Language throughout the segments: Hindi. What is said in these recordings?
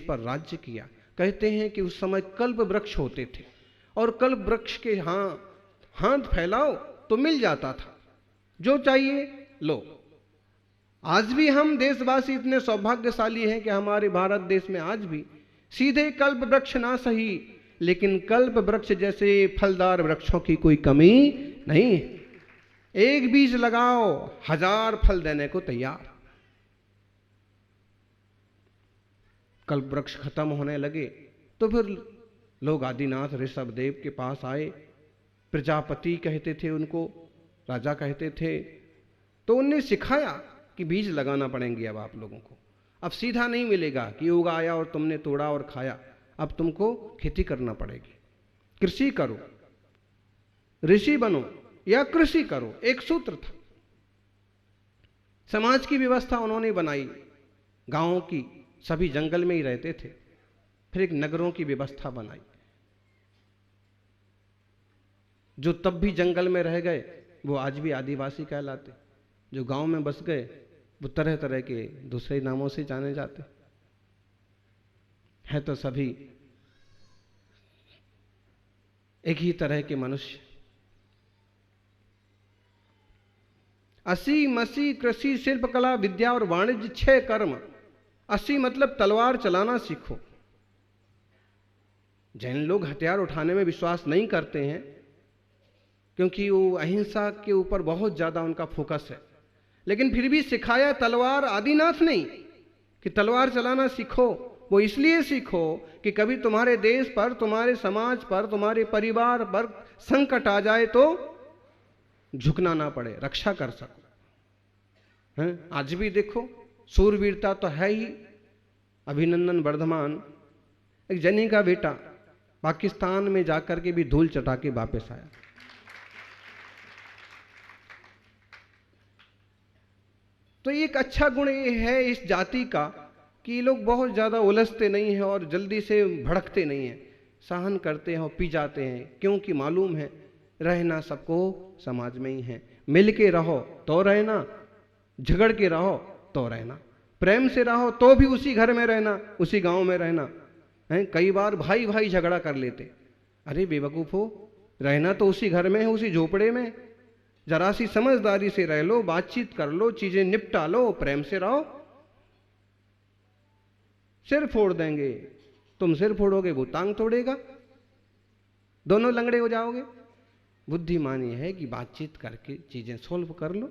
पर राज्य किया। कहते हैं कि उस समय कल्प वृक्ष होते थे और कल्प वृक्ष के हाथ फैलाओ तो मिल जाता था, जो चाहिए लो। आज भी हम देशवासी इतने सौभाग्यशाली हैं कि हमारे भारत देश में आज भी सीधे कल्प वृक्ष ना सही, लेकिन कल्प वृक्ष जैसे फलदार वृक्षों की कोई कमी नहीं है। एक बीज लगाओ, 1000 फल देने को तैयार। कल्प वृक्ष खत्म होने लगे तो फिर लोग आदिनाथ ऋषभदेव के पास आए। प्रजापति कहते थे उनको, राजा कहते थे। तो उनने सिखाया कि बीज लगाना पड़ेंगे अब आप लोगों को। अब सीधा नहीं मिलेगा कि उगाया और तुमने तोड़ा और खाया। अब तुमको खेती करना पड़ेगी, कृषि करो, ऋषि बनो या कृषि करो, एक सूत्र था। समाज की व्यवस्था उन्होंने बनाई। गांवों की सभी जंगल में ही रहते थे, फिर एक नगरों की व्यवस्था बनाई। जो तब भी जंगल में रह गए वो आज भी आदिवासी कहलाते, जो गांव में बस गए वो तरह तरह के दूसरे नामों से जाने जाते हैं। तो सभी एक ही तरह के मनुष्य। असी मसी कृषि शिल्प कला विद्या और वाणिज्य 6 कर्म। 80 मतलब तलवार चलाना सीखो। जैन लोग हथियार उठाने में विश्वास नहीं करते हैं क्योंकि वो अहिंसा के ऊपर बहुत ज्यादा उनका फोकस है, लेकिन फिर भी सिखाया तलवार आदिनाथ नहीं कि तलवार चलाना सीखो। वो इसलिए सीखो कि कभी तुम्हारे देश पर, तुम्हारे समाज पर, तुम्हारे परिवार पर संकट आ जाए तो झुकना ना पड़े, रक्षा कर सको। हैं? आज भी देखो सूरवीरता तो है ही। अभिनंदन वर्धमान, एक जनी का बेटा, पाकिस्तान में जाकर के भी धूल चटा के वापस आया। तो एक अच्छा गुण ये है इस जाति का कि ये लोग बहुत ज़्यादा उलझते नहीं हैं और जल्दी से भड़कते नहीं हैं, सहन करते हैं और पी जाते हैं, क्योंकि मालूम है रहना सबको समाज में ही है। मिल के रहो तो रहना, झगड़ के रहो तो रहना, प्रेम से रहो तो भी उसी घर में रहना, उसी गांव में रहना है। कई बार भाई भाई झगड़ा कर लेते। अरे बेवकूफ़ो, रहना तो उसी घर में है, उसी झोपड़े में। जरा सी समझदारी से रह लो, बातचीत कर लो, चीजें निपटा लो, प्रेम से रहो। सिर फोड़ देंगे, तुम सिर फोड़ोगे वो टांग तोड़ेगा, दोनों लंगड़े हो जाओगे। बुद्धिमान ये है कि बातचीत करके चीजें सोल्व कर लो।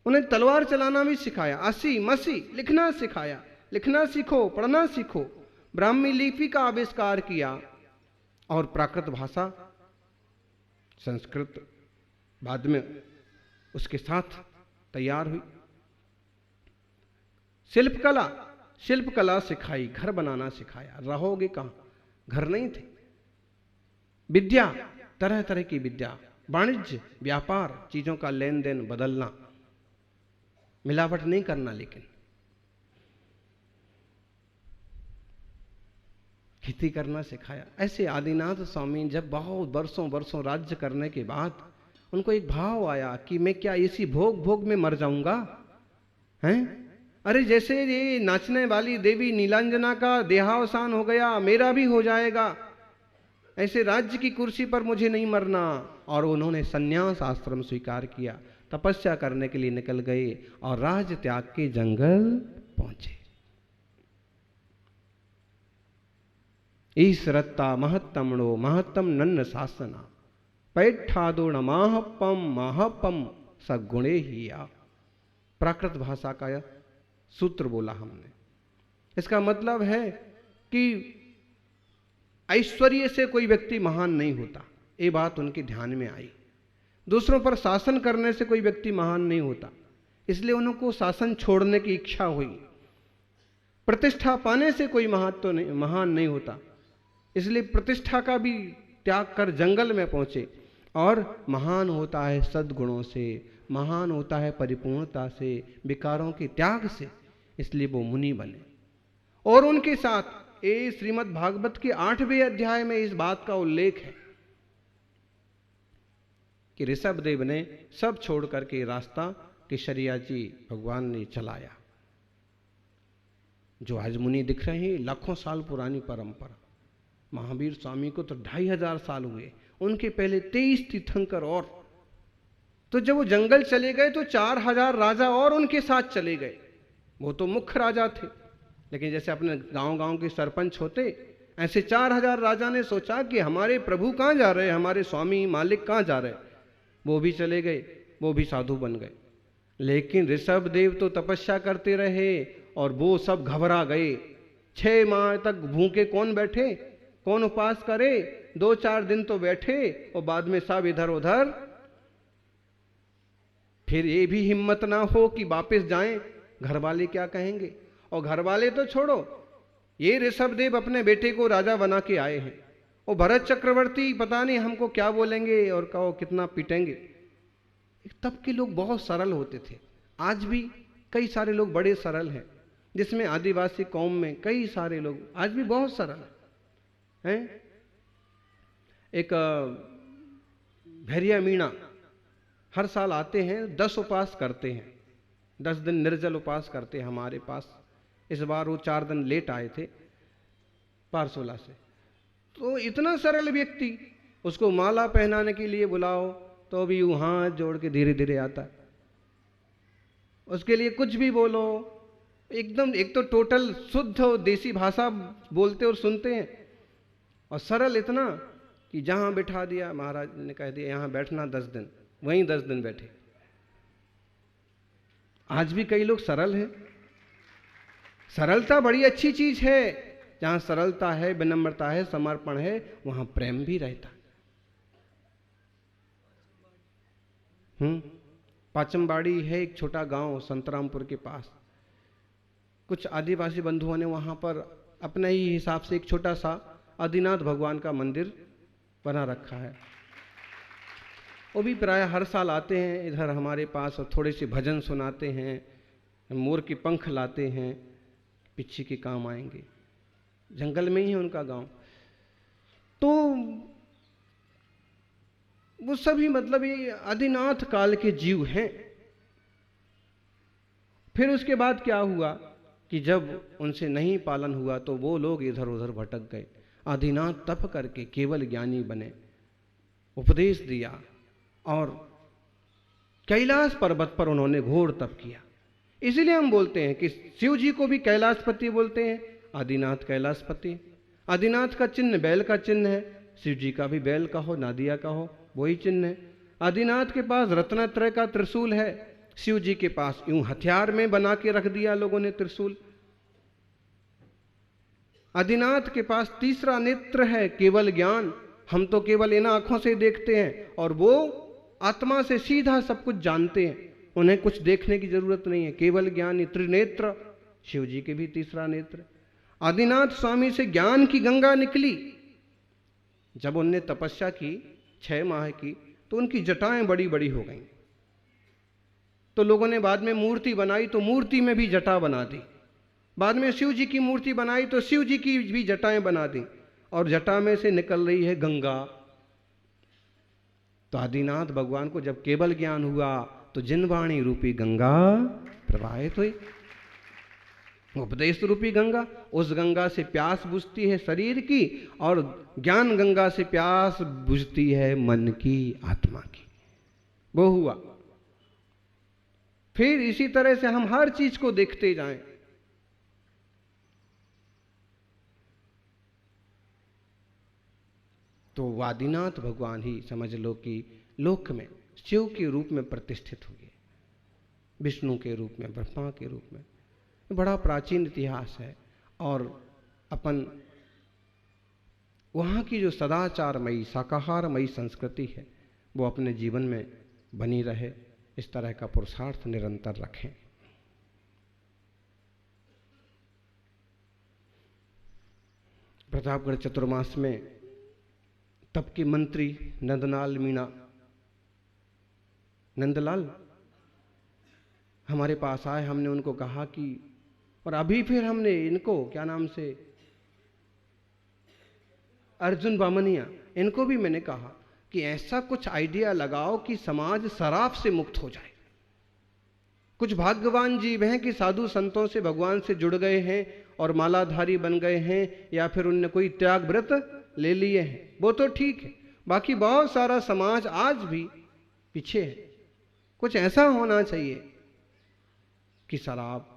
उन्हें तलवार चलाना भी सिखाया। 80 मसी लिखना सिखाया। लिखना सीखो, पढ़ना सीखो। ब्राह्मी लिपि का आविष्कार किया और प्राकृत भाषा संस्कृत बाद में उसके साथ तैयार हुई। शिल्प कला सिखाई, घर बनाना सिखाया। रहोगे कहां, घर नहीं थे। विद्या, तरह तरह की विद्या, वाणिज्य, व्यापार, चीजों का लेन देन, बदलना, मिलावट नहीं करना, लेकिन खेती करना सिखाया। ऐसे आदिनाथ स्वामी जब बहुत वर्षों राज्य करने के बाद उनको एक भाव आया कि मैं क्या इसी भोग में मर जाऊंगा हैं? अरे जैसे ये नाचने वाली देवी नीलांजना का देहावसान हो गया, मेरा भी हो जाएगा। ऐसे राज्य की कुर्सी पर मुझे नहीं मरना। और उन्होंने संन्यास आश्रम स्वीकार किया, तपस्या करने के लिए निकल गए और राज त्याग के जंगल पहुंचे। ईश्वरत्ता महत्तमणो महत्तम नन्न शासना पैठादो नमाहपम महपम सगुणे ही आ। प्राकृत भाषा का सूत्र बोला हमने। इसका मतलब है कि ऐश्वर्य से कोई व्यक्ति महान नहीं होता, ये बात उनके ध्यान में आई। दूसरों पर शासन करने से कोई व्यक्ति महान नहीं होता, इसलिए उनको शासन छोड़ने की इच्छा हुई। प्रतिष्ठा पाने से कोई महान नहीं होता, इसलिए प्रतिष्ठा का भी त्याग कर जंगल में पहुंचे। और महान होता है सद्गुणों से, महान होता है परिपूर्णता से, विकारों के त्याग से, इसलिए वो मुनि बने। और उनके साथ ये श्रीमद् भागवत के 8वें अध्याय में इस बात का उल्लेख है कि ऋषभदेव ने सब छोड़ करके रास्ता केशरिया जी भगवान ने चलाया। जो आज मुनि दिख रहे हैं लाखों साल पुरानी परंपरा। महावीर स्वामी को तो 2500 साल हुए, उनके पहले 23 तीर्थंकर और। तो जब वो जंगल चले गए तो 4000 राजा और उनके साथ चले गए। वो तो मुख्य राजा थे, लेकिन जैसे अपने गांव-गांव के सरपंच होते, ऐसे 4000 राजा ने सोचा कि हमारे प्रभु कहाँ जा रहे हैं, हमारे स्वामी मालिक कहाँ जा रहे हैं। वो भी चले गए, वो भी साधु बन गए। लेकिन ऋषभ देव तो तपस्या करते रहे और वो सब घबरा गए। 6 माह तक भूखे कौन बैठे, कौन उपवास करे। 2-4 दिन तो बैठे और बाद में सब इधर उधर। फिर ये भी हिम्मत ना हो कि वापस जाएं, घर वाले क्या कहेंगे। और घर वाले तो छोड़ो, ये ऋषभ देव अपने बेटे को राजा बना के आए हैं, और भरत चक्रवर्ती पता नहीं हमको क्या बोलेंगे और कहो कितना पीटेंगे। तब के लोग बहुत सरल होते थे। आज भी कई सारे लोग बड़े सरल हैं, जिसमें आदिवासी कौम में कई सारे लोग आज भी बहुत सरल हैं। एक भैरिया मीणा हर साल आते हैं, 10 उपवास करते हैं, 10 दिन निर्जल उपवास करते हैं हमारे पास। इस बार वो 4 दिन लेट आए थे पारसोला से। तो इतना सरल व्यक्ति, उसको माला पहनाने के लिए बुलाओ तो भी यूं हाथ जोड़ के धीरे धीरे आता है। उसके लिए कुछ भी बोलो, एकदम एक तो टोटल शुद्ध और देसी भाषा बोलते और सुनते हैं, और सरल इतना कि जहां बिठा दिया, महाराज ने कह दिया यहां बैठना 10 दिन, वहीं 10 दिन बैठे। आज भी कई लोग सरल हैं। सरलता बड़ी अच्छी चीज है। जहां सरलता है, विनम्रता है, समर्पण है, वहां प्रेम भी रहता है। पाचमबाड़ी है एक छोटा गांव संतरामपुर के पास। कुछ आदिवासी बंधुओं ने वहां पर अपने ही हिसाब से एक छोटा सा आदिनाथ भगवान का मंदिर बना रखा है। वो भी प्राय हर साल आते हैं इधर हमारे पास और थोड़े से भजन सुनाते हैं, मोर के पंख लाते हैं, पिच्छी के काम आएंगे। जंगल में ही है उनका गांव। तो वो सभी मतलब ये आदिनाथ काल के जीव हैं। फिर उसके बाद क्या हुआ कि जब उनसे नहीं पालन हुआ तो वो लोग इधर उधर भटक गए। आदिनाथ तप करके केवल ज्ञानी बने, उपदेश दिया, और कैलाश पर्वत पर उन्होंने घोर तप किया। इसीलिए हम बोलते हैं कि शिव जी को भी कैलाशपति बोलते हैं, आदिनाथ कैलाशपति। आदिनाथ का चिन्ह बैल का चिन्ह है, शिव जी का भी बैल का हो, नादिया का हो, वही चिन्ह है। आदिनाथ के पास रत्नत्रय का त्रिशूल है, शिव जी के पास यूं हथियार में बना के रख दिया लोगों ने त्रिशूल। आदिनाथ के पास तीसरा नेत्र है, केवल ज्ञान। हम तो केवल इन आंखों से देखते हैं और वो आत्मा से सीधा सब कुछ जानते हैं, उन्हें कुछ देखने की जरूरत नहीं है। केवल ज्ञान, त्रिनेत्र। शिव जी के भी तीसरा नेत्र। आदिनाथ स्वामी से ज्ञान की गंगा निकली। जब उनने तपस्या की 6 माह की, तो उनकी जटाएं बड़ी बड़ी हो गईं। तो लोगों ने बाद में मूर्ति बनाई तो मूर्ति में भी जटा बना दी। बाद में शिव जी की मूर्ति बनाई तो शिव जी की भी जटाएं बना दी, और जटा में से निकल रही है गंगा। तो आदिनाथ भगवान को जब केवल ज्ञान हुआ तो जिनवाणी रूपी गंगा प्रवाहित हुई, उपदेश रूपी गंगा। उस गंगा से प्यास बुझती है शरीर की, और ज्ञान गंगा से प्यास बुझती है मन की, आत्मा की। वो हुआ। फिर इसी तरह से हम हर चीज को देखते जाएं। तो आदिनाथ भगवान ही समझ लो कि लोक में शिव के रूप में प्रतिष्ठित हुए, विष्णु के रूप में, ब्रह्मा के रूप में। बड़ा प्राचीन इतिहास है। और अपन वहाँ की जो सदाचारमयी शाकाहारमयी संस्कृति है वो अपने जीवन में बनी रहे, इस तरह का पुरुषार्थ निरंतर रखें। प्रतापगढ़ चतुर्मास में तब के मंत्री नंदलाल मीणा, नंदलाल हमारे पास आए। हमने उनको कहा कि, और अभी फिर हमने इनको क्या नाम से, अर्जुन बामनिया, इनको भी मैंने कहा कि ऐसा कुछ आइडिया लगाओ कि समाज शराब से मुक्त हो जाए। कुछ भाग्यवान जीव हैं कि साधु संतों से, भगवान से जुड़ गए हैं और मालाधारी बन गए हैं, या फिर उनने कोई त्याग व्रत ले लिए हैं, वो तो ठीक है। बाकी बहुत सारा समाज आज भी पीछे है। कुछ ऐसा होना चाहिए कि शराब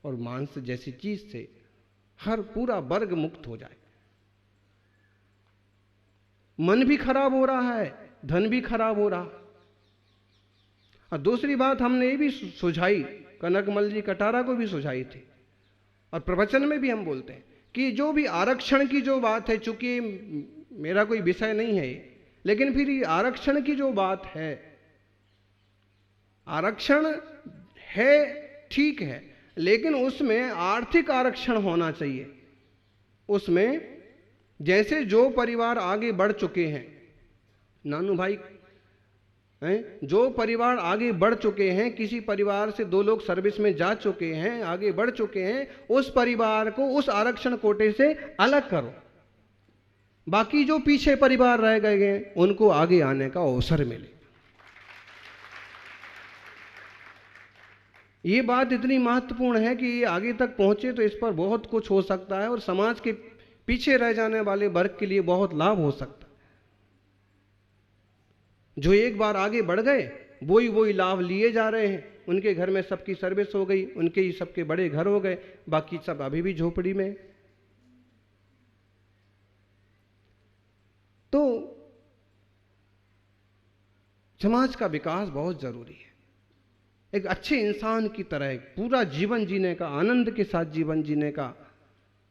और मांस जैसी चीज से हर पूरा वर्ग मुक्त हो जाए। मन भी खराब हो रहा है, धन भी खराब हो रहा। और दूसरी बात हमने ये भी सुझाई, कनकमल जी कटारा को भी सुझाई थी, और प्रवचन में भी हम बोलते हैं कि जो भी आरक्षण की जो बात है, चूंकि मेरा कोई विषय नहीं है, लेकिन फिर ये आरक्षण की जो बात है, आरक्षण है ठीक है, लेकिन उसमें आर्थिक आरक्षण होना चाहिए। उसमें जैसे जो परिवार आगे बढ़ चुके हैं, नानू भाई हैं, जो परिवार आगे बढ़ चुके हैं, किसी परिवार से 2 लोग सर्विस में जा चुके हैं, आगे बढ़ चुके हैं, उस परिवार को उस आरक्षण कोटे से अलग करो। बाकी जो पीछे परिवार रह गए हैं उनको आगे आने का अवसर मिले। ये बात इतनी महत्वपूर्ण है कि ये आगे तक पहुंचे तो इस पर बहुत कुछ हो सकता है, और समाज के पीछे रह जाने वाले वर्ग के लिए बहुत लाभ हो सकता है। जो एक बार आगे बढ़ गए वही लाभ लिए जा रहे हैं। उनके घर में सबकी सर्विस हो गई, उनके ही सबके बड़े घर हो गए, बाकी सब अभी भी झोपड़ी में। तो समाज का विकास बहुत जरूरी है। एक अच्छे इंसान की तरह पूरा जीवन जीने का, आनंद के साथ जीवन जीने का।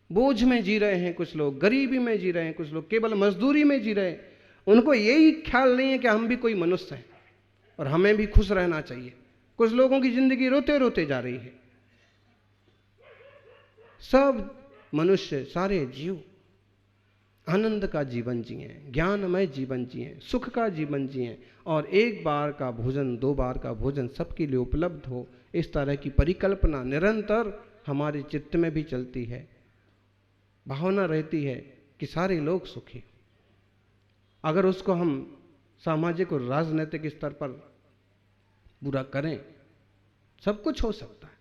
बोझ में जी रहे हैं कुछ लोग, गरीबी में जी रहे हैं कुछ लोग, केवल मजदूरी में जी रहे हैं। उनको यही ख्याल नहीं है कि हम भी कोई मनुष्य हैं और हमें भी खुश रहना चाहिए। कुछ लोगों की जिंदगी रोते रोते जा रही है। सब मनुष्य, सारे जीव आनंद का जीवन जिए, ज्ञानमय जीवन जिए, सुख का जीवन जिए, और एक बार का भोजन, 2 बार का भोजन सबके लिए उपलब्ध हो, इस तरह की परिकल्पना निरंतर हमारे चित्त में भी चलती है। भावना रहती है कि सारे लोग सुखी। अगर उसको हम सामाजिक और राजनीतिक स्तर पर पूरा करें, सब कुछ हो सकता है।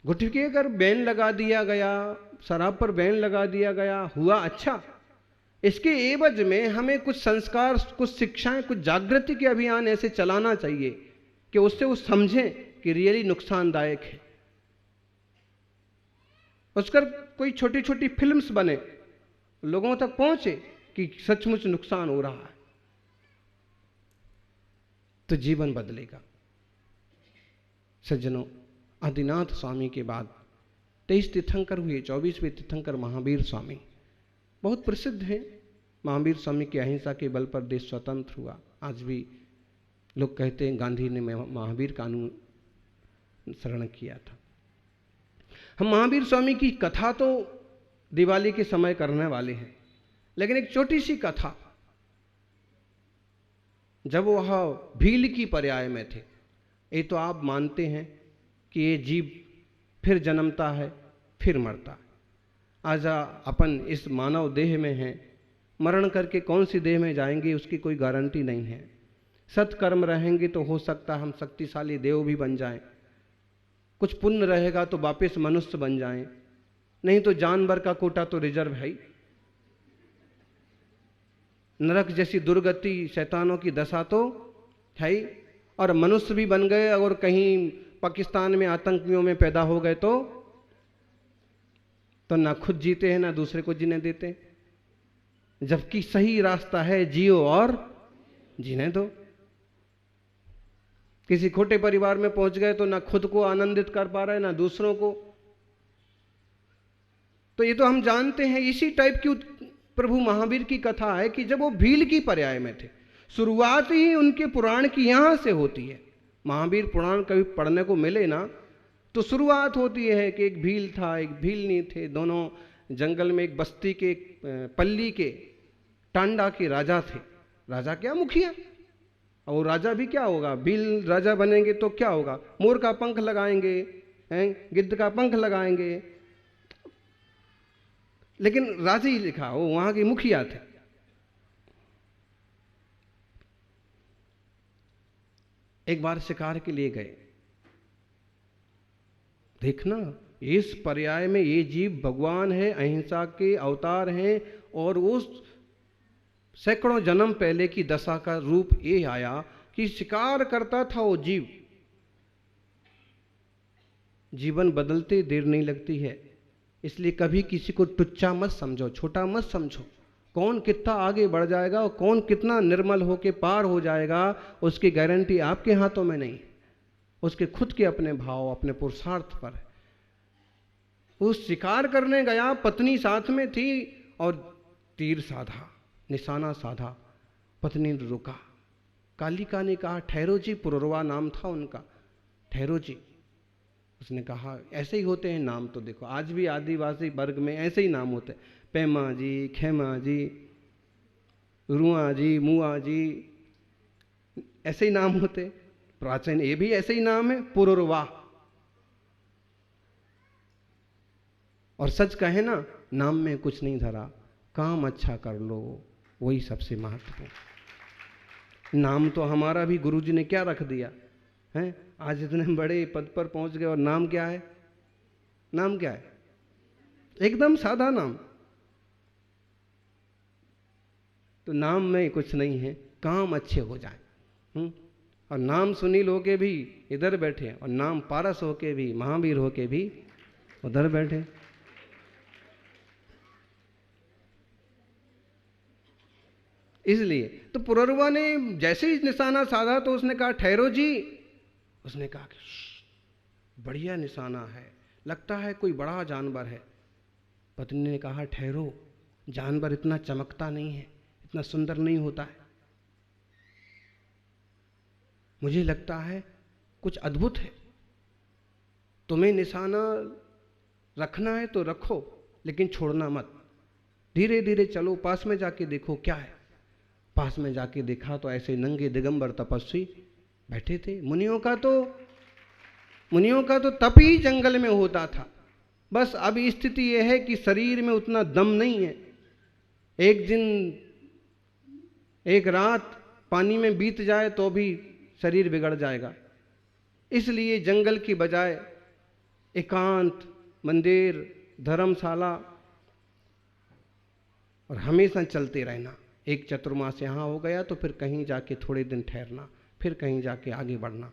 गुटखे अगर बैन लगा दिया गया, शराब पर बैन लगा दिया गया, हुआ अच्छा। इसके एवज में हमें कुछ संस्कार, कुछ शिक्षाएं, कुछ जागृति के अभियान ऐसे चलाना चाहिए कि उससे वो समझें कि रियली नुकसानदायक है। उसकर कोई छोटी छोटी फिल्म्स बने, लोगों तक पहुंचे कि सचमुच नुकसान हो रहा है, तो जीवन बदलेगा। सज्जनों, आदिनाथ स्वामी के बाद 23 तीर्थंकर हुए। 24वें तीर्थंकर महावीर स्वामी बहुत प्रसिद्ध हैं। महावीर स्वामी की अहिंसा के बल पर देश स्वतंत्र हुआ। आज भी लोग कहते हैं गांधी ने महावीर कानून शरण किया था। हम महावीर स्वामी की कथा तो दिवाली के समय करने वाले हैं, लेकिन एक छोटी सी कथा। जब वह भील की पर्याय में थे, ये तो आप मानते हैं कि ये जीव फिर जन्मता है, फिर मरता है। आज अपन इस मानव देह में हैं, मरण करके कौन सी देह में जाएंगे उसकी कोई गारंटी नहीं है। सत्कर्म रहेंगे तो हो सकता हम शक्तिशाली देव भी बन जाएं, कुछ पुण्य रहेगा तो वापस मनुष्य बन जाएं, नहीं तो जानवर का कोटा तो रिजर्व है ही। नरक जैसी दुर्गति, शैतानों की दशा तो है ही। और मनुष्य भी बन गए और कहीं पाकिस्तान में आतंकियों में पैदा हो गए तो ना खुद जीते हैं ना दूसरे को जीने देते, जबकि सही रास्ता है जियो और जीने दो। किसी खोटे परिवार में पहुंच गए तो ना खुद को आनंदित कर पा रहे ना दूसरों को। तो ये तो हम जानते हैं। इसी टाइप की प्रभु महावीर की कथा है कि जब वो भील की पर्याय में थे, शुरुआत ही उनके पुराण की यहां से होती है। महावीर पुराण कभी पढ़ने को मिले ना, तो शुरुआत होती है कि एक भील था, एक भीलनी थे, दोनों जंगल में एक बस्ती के पल्ली के टांडा के राजा थे। राजा क्या, मुखिया। और राजा भी क्या होगा, भील राजा बनेंगे तो क्या होगा, मोर का पंख लगाएंगे, गिद्ध का पंख लगाएंगे, लेकिन राजा ही लिखा, वो वहां के मुखिया थे। एक बार शिकार के लिए गए। देखना, इस पर्याय में ये जीव भगवान है, अहिंसा के अवतार हैं, और उस सैकड़ों जन्म पहले की दशा का रूप ये आया कि शिकार करता था वो जीव। जीवन बदलते देर नहीं लगती है, इसलिए कभी किसी को टुच्चा मत समझो, छोटा मत समझो। कौन कितना आगे बढ़ जाएगा और कौन कितना निर्मल होके पार हो जाएगा, उसकी गारंटी आपके हाथों में नहीं, उसके खुद के अपने भाव, अपने पुरुषार्थ पर है। वो शिकार करने गया, पत्नी साथ में थी और तीर साधा, निशाना साधा। पत्नी ने रुका। कालिका ने कहा, ठहरो जी, पुररवा नाम था उनका, ठहरो जी। उसने कहा, ऐसे ही होते हैं नाम, तो देखो आज भी आदिवासी वर्ग में ऐसे ही नाम होते हैं, पेमा जी, खेमा जी, रुआ जी, मुआ जी, ऐसे ही नाम होते। प्राचीन ये भी ऐसे ही नाम है, पुररवा। और सच कहे ना, नाम में कुछ नहीं धरा, काम अच्छा कर लो, वही सबसे महत्वपूर्ण। नाम तो हमारा भी गुरुजी ने क्या रख दिया है, आज इतने बड़े पद पर पहुंच गए और नाम क्या है? नाम क्या है? एकदम सादा नाम। तो नाम में कुछ नहीं है, काम अच्छे हो जाए। और नाम सुनील होके भी इधर बैठे, और नाम पारस होके भी, महावीर होके भी उधर बैठे। इसलिए तो पुररवा ने जैसे ही निशाना साधा तो उसने कहा, ठहरो जी। उसने कहा कि बढ़िया निशाना है, लगता है कोई बड़ा जानवर है। पत्नी ने कहा, ठहरो, जानवर इतना चमकता नहीं है, इतना सुंदर नहीं होता है, मुझे लगता है कुछ अद्भुत है। तुम्हें निशाना रखना है तो रखो, लेकिन छोड़ना मत, धीरे धीरे चलो, पास में जाके देखो क्या है। पास में जाके देखा तो ऐसे नंगे दिगंबर तपस्वी बैठे थे। मुनियों का तो तप ही जंगल में होता था। बस अब स्थिति यह है कि शरीर में उतना दम नहीं है। एक दिन एक रात पानी में बीत जाए तो भी शरीर बिगड़ जाएगा। इसलिए जंगल की बजाय एकांत, मंदिर, धर्मशाला और हमेशा चलते रहना। एक चतुर्मास यहाँ हो गया तो फिर कहीं जाके थोड़े दिन ठहरना, फिर कहीं जाके आगे बढ़ना।